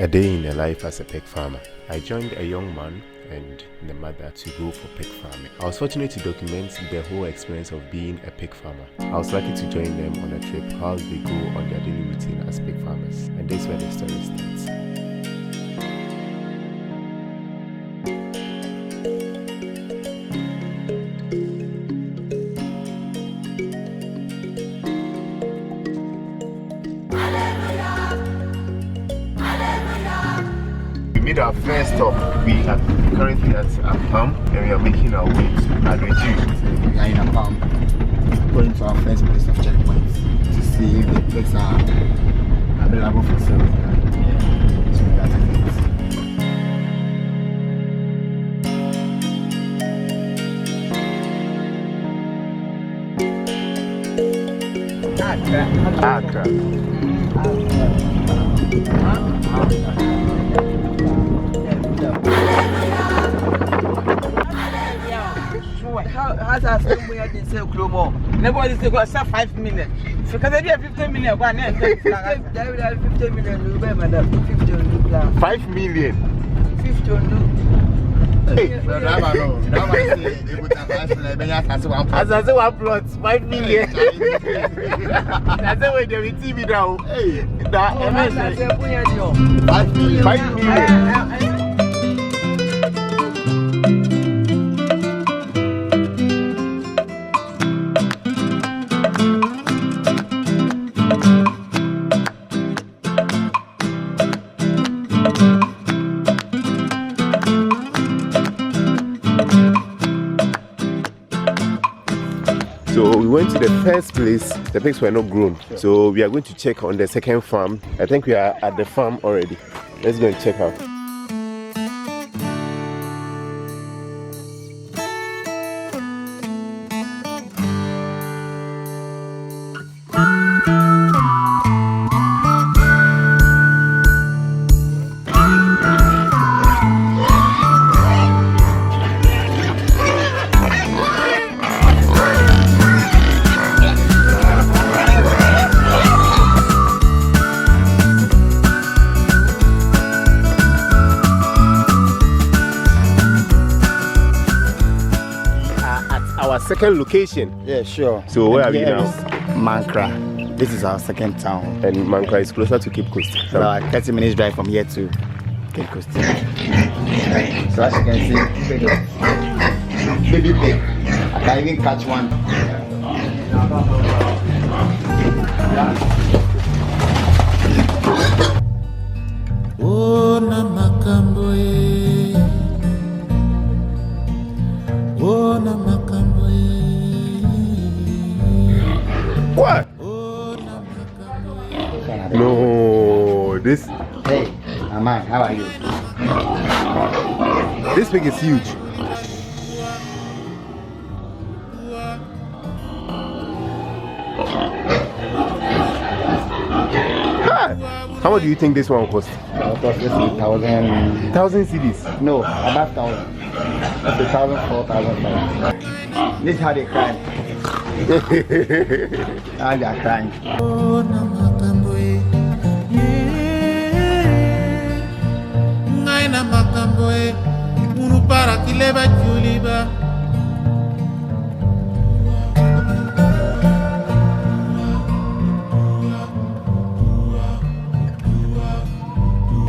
A day in the life as a pig farmer. I joined a young man and the mother to go for pig farming. I was fortunate to document the whole experience of being a pig farmer. I was lucky to join them on a trip how they go on their daily routine as pig farmers. And this is where the story starts. We made our first stop. We are currently at a farm and we are making our way to Adreju. We are in a farm going to our first place of checkpoints to see if the pigs are available for sale. So that's it. Accra. How's that same way I didn't say Clomo? Nobody said, well, 5 minutes. Because I did 15 minutes. 15 million, madam. 5 million. 15 Hey, as I say, one plot, 5 million. That's the way they will see me now. Hey, that 5 million. 5 million. So we went to the first place, the pigs were not grown. So we are going to check on the second farm. I think we are at the farm already. Let's go and check out. Our second location. Yeah, sure. So where are we now? Mankra. This is our second town. And Mankra is closer to Cape Coast. So like 30 minutes drive from here to Cape Coast. So as you can see, baby pig. I can even catch one. Oh, Namakamboe. Oh, Namakamboe. What? No, this. Hey, Aman, how are you? This pig is huge. Hi. How much do you think this one cost? This is 1,000 CDs. No, about 1,000. That's 1,000, 4,000. This is how they cry. How they are crying. Oh, Namakamboe. Ngai Namakamboe. Unupara kileba juliba.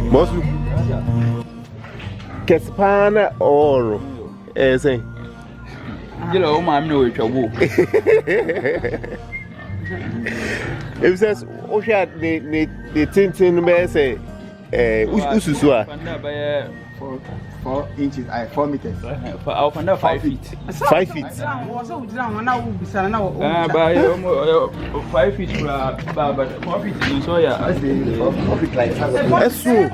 Most Kespana or saying. You know, I'm no trouble. It says, Osha, the Tintin may say, Ususua. 4 inches, 4 meters. I'll find out 5 feet. 5 feet. 5 feet, but 4 feet in soya. That's true.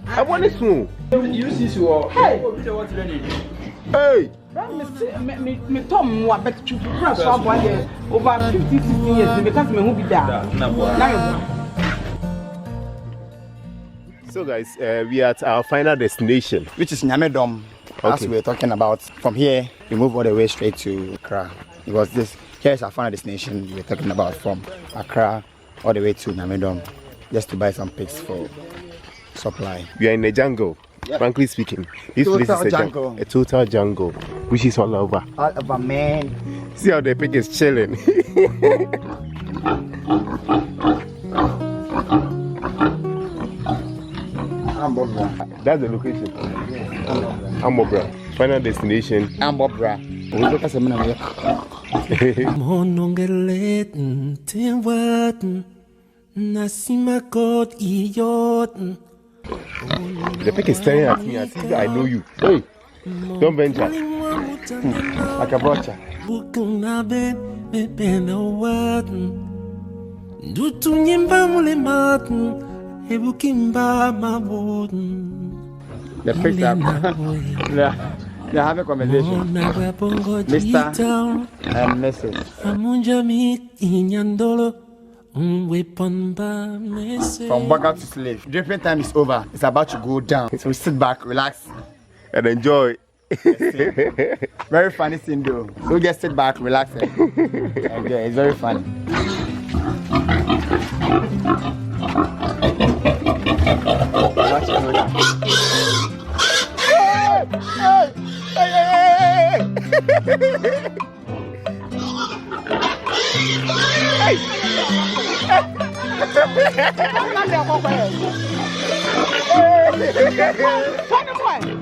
I want it soon. You see, so hey, hey. Me Tom, what better to press up 1 year over 50, 60 years because me who be there. So guys, we are at our final destination, Which is Nyamedom. As we were talking about. From here, we move all the way straight to Accra. Because here is our final destination we were talking about, from Accra all the way to Nyamedom. just to buy some pigs for supply. We are in a jungle. Yeah. Frankly speaking, this place is a total jungle, which is all over. All over, man. See how the pig is chilling. That's the location. Ambobra. Final destination. Ambobra. The pig is staring at me as if I know you. Hey, don't venture. Like a brother. The pigs are they have a conversation. Mr. and Mrs. From burger to slave. Dripping time is over. It's about to go down. So we sit back, relax, and enjoy. Very funny scene though. So just sit back, relax, and enjoy. It's very funny.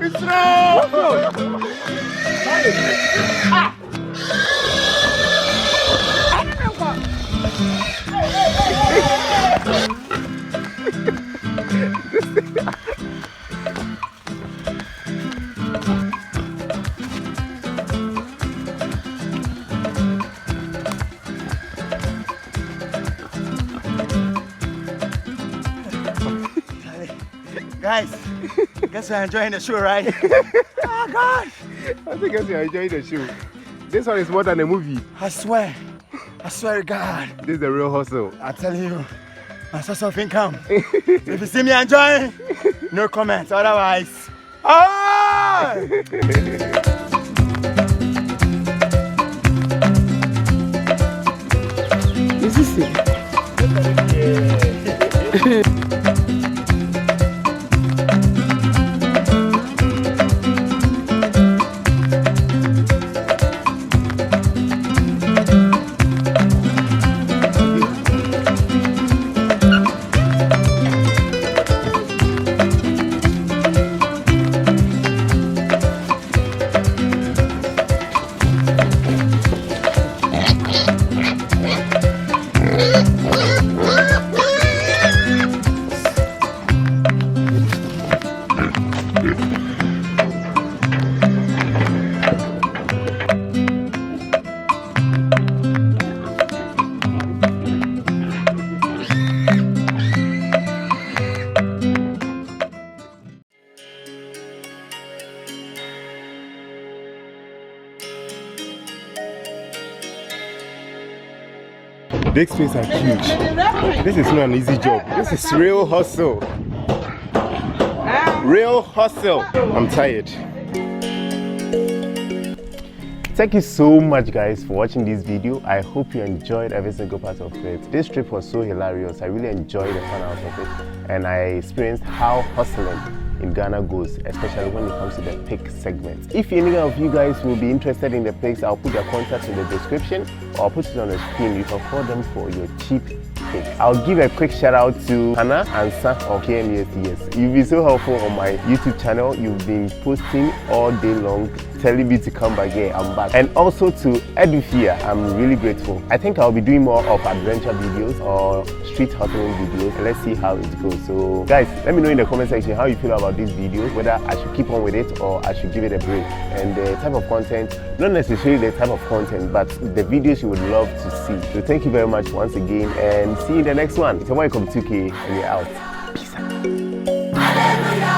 It's wrong. Guys, guess you're enjoying the show, right? Oh gosh! I think you're enjoying the show. This one is more than a movie. I swear to God. This is the real hustle. I tell you, my source of income. So if you see me enjoying, no comments. Otherwise, Is this it? Big space are huge. This is not an easy job. This is real hustle. Real hustle. I'm tired. Thank you so much guys for watching this video. I hope you enjoyed every single part of it. This trip was so hilarious. I really enjoyed the fun out of it, and I experienced how hustling in Ghana goes, especially when it comes to the pig segment. If any of you guys will be interested in the pigs, I'll put their contacts in the description, or I'll put it on the screen. You can call them for your cheap pigs. I'll give a quick shout out to Hannah and Sam of KMESTS. You've been so helpful on my YouTube channel. You've been posting all day long, telling me to come back here. I'm back. And also to Edufia, I'm really grateful. I think I'll be doing more of adventure videos or street hustling videos. Let's see how it goes. So guys, let me know in the comment section how you feel about these videos, whether I should keep on with it or I should give it a break. And the type of content, not necessarily the type of content, but the videos you would love to see. So thank you very much once again, and see you in the next one. It's your boy Kobi 2K, and we're out. Peace out.